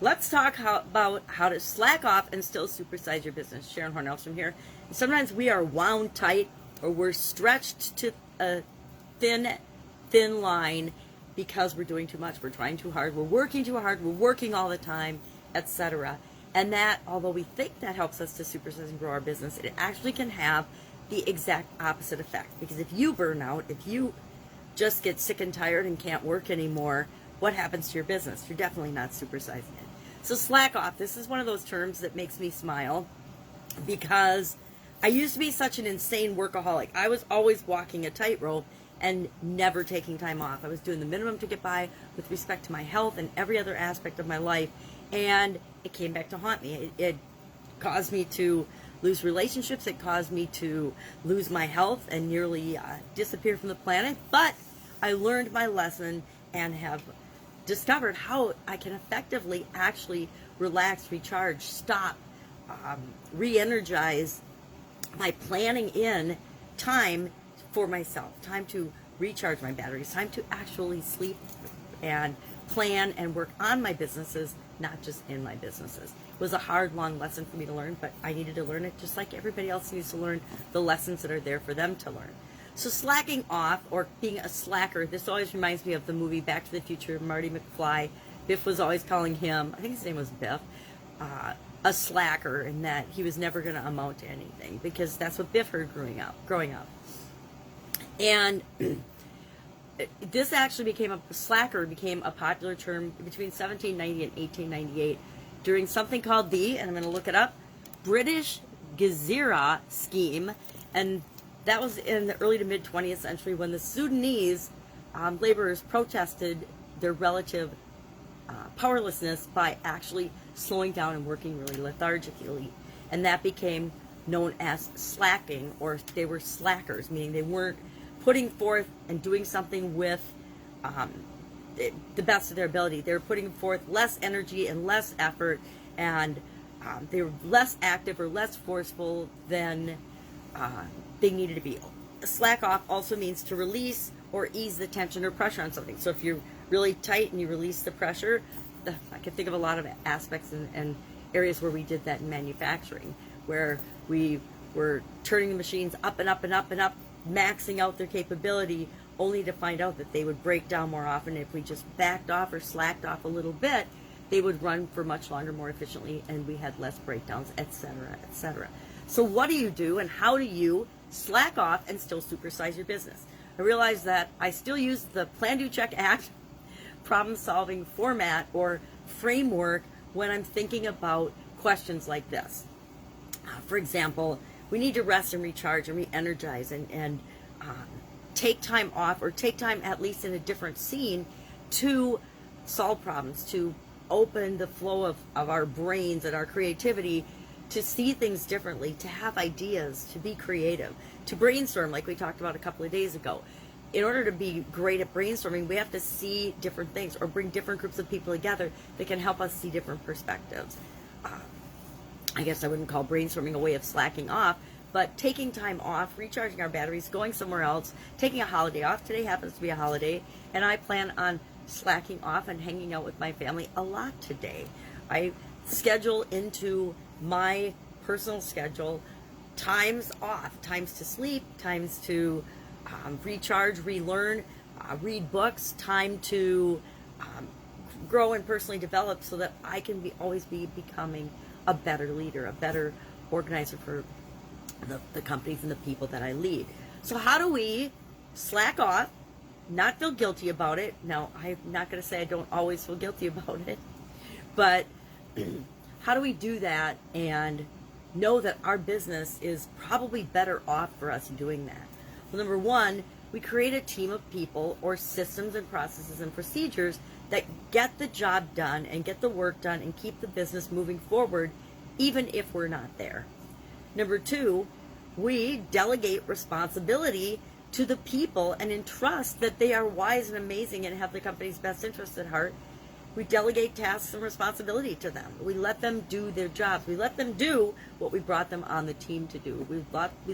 Let's talk about how to slack off and still supersize your business. Sharon Horne-Ellstrom here. And sometimes we are wound tight or we're stretched to a thin line because we're doing too much. We're trying too hard. We're working too hard. We're working all the time, etc. And that, although we think that helps us to supersize and grow our business, it actually can have the exact opposite effect. Because if you burn out, if you just get sick and tired and can't work anymore, what happens to your business? You're definitely not supersizing it. So slack off. This is one of those terms that makes me smile because I used to be such an insane workaholic. I was always walking a tightrope and never taking time off. I was doing the minimum to get by with respect to my health and every other aspect of my life. And it came back to haunt me. It caused me to lose relationships. It caused me to lose my health and nearly disappear from the planet. But I learned my lesson and have discovered how I can effectively actually relax, recharge, stop, re-energize by planning in time for myself, time to recharge my batteries, time to actually sleep and plan and work on my businesses, not just in my businesses. It was a hard, long lesson for me to learn, but I needed to learn it just like everybody else needs to learn the lessons that are there for them to learn. So slacking off or being a slacker, this always reminds me of the movie Back to the Future, Marty McFly. Biff was always calling him, I think his name was Biff, a slacker, and that he was never going to amount to anything because that's what Biff heard growing up. And this actually became a popular term between 1790 and 1898 during something called the, and I'm going to look it up, British Gezira scheme. And that was in the early to mid 20th century when the Sudanese laborers protested their relative powerlessness by actually slowing down and working really lethargically. And that became known as slacking, or they were slackers, meaning they weren't putting forth and doing something with the best of their ability. They were putting forth less energy and less effort, and they were less active or less forceful than they needed to be. Slack off also means to release or ease the tension or pressure on something. So if you're really tight and you release the pressure, I can think of a lot of aspects and areas where we did that in manufacturing, where we were turning the machines up and up and up and up, maxing out their capability, only to find out that they would break down more often. If we just backed off or slacked off a little bit, they would run for much longer, more efficiently, and we had less breakdowns, etc., etc. So what do you do, and how do you slack off and still supersize your business? I realize that I still use the Plan, Do, Check, Act problem-solving format or framework when I'm thinking about questions like this. For example, we need to rest and recharge and re-energize and take time off, or take time at least in a different scene to solve problems, to open the flow of our brains and our creativity, to see things differently, to have ideas, to be creative, to brainstorm like we talked about a couple of days ago. In order to be great at brainstorming, we have to see different things or bring different groups of people together that can help us see different perspectives. I guess I wouldn't call brainstorming a way of slacking off, but taking time off, recharging our batteries, going somewhere else, taking a holiday off. Today happens to be a holiday, and I plan on slacking off and hanging out with my family a lot today. I schedule into my personal schedule times off, times to sleep, times to recharge, relearn, read books, time to grow and personally develop so that I can always be becoming a better leader, a better organizer for the companies and the people that I lead. So how do we slack off, not feel guilty about it? Now, I'm not going to say I don't always feel guilty about it, but how do we do that and know that our business is probably better off for us doing that? Well, number one, we create a team of people or systems and processes and procedures that get the job done and get the work done and keep the business moving forward, even if we're not there. Number two, we delegate responsibility to the people and entrust that they are wise and amazing and have the company's best interests at heart. We delegate tasks and responsibility to them. We let them do their jobs. We let them do what we brought them on the team to do. We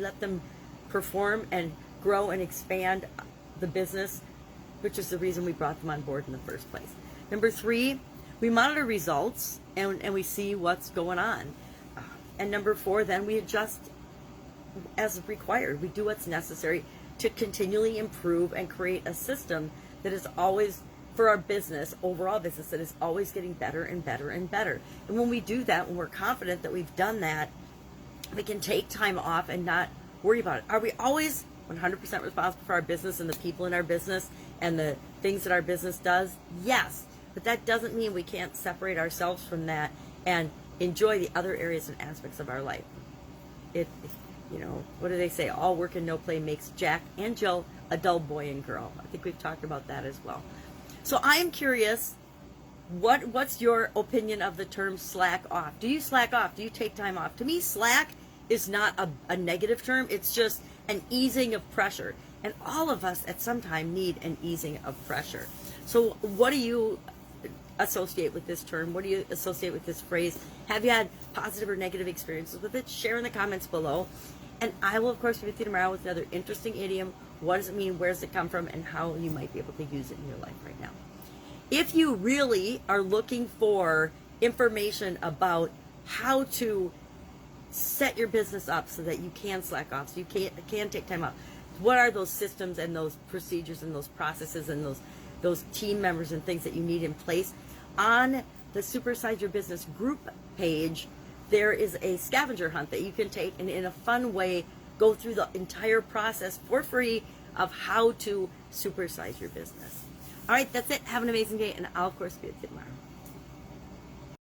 let them perform and grow and expand the business, which is the reason we brought them on board in the first place. Number three, We monitor results and we see what's going on. And number 4, then we adjust as required. We do what's necessary to continually improve and create a system that is always, for our business, overall business, that is always getting better and better and better. And when we do that, when we're confident that we've done that, we can take time off and not worry about it. Are we always 100% responsible for our business and the people in our business and the things that our business does? Yes. But that doesn't mean we can't separate ourselves from that and enjoy the other areas and aspects of our life. What do they say? All work and no play makes Jack and Jill a dull boy and girl. I think we've talked about that as well. So I am curious, what's your opinion of the term slack off? Do you slack off? Do you take time off? To me, slack is not a negative term. It's just an easing of pressure. And all of us at some time need an easing of pressure. So what do you associate with this term? What do you associate with this phrase? Have you had positive or negative experiences with it? Share in the comments below. And I will, of course, be with you tomorrow with another interesting idiom. What does it mean? Where does it come from? And how you might be able to use it in your life right now. If you really are looking for information about how to set your business up so that you can slack off, so you can take time off, what are those systems and those procedures and those processes and those team members and things that you need in place? On the Supersize Your Business group page, there is a scavenger hunt that you can take and in a fun way go through the entire process for free of how to supersize your business. All right, that's it. Have an amazing day, and I'll, of course, be with you tomorrow.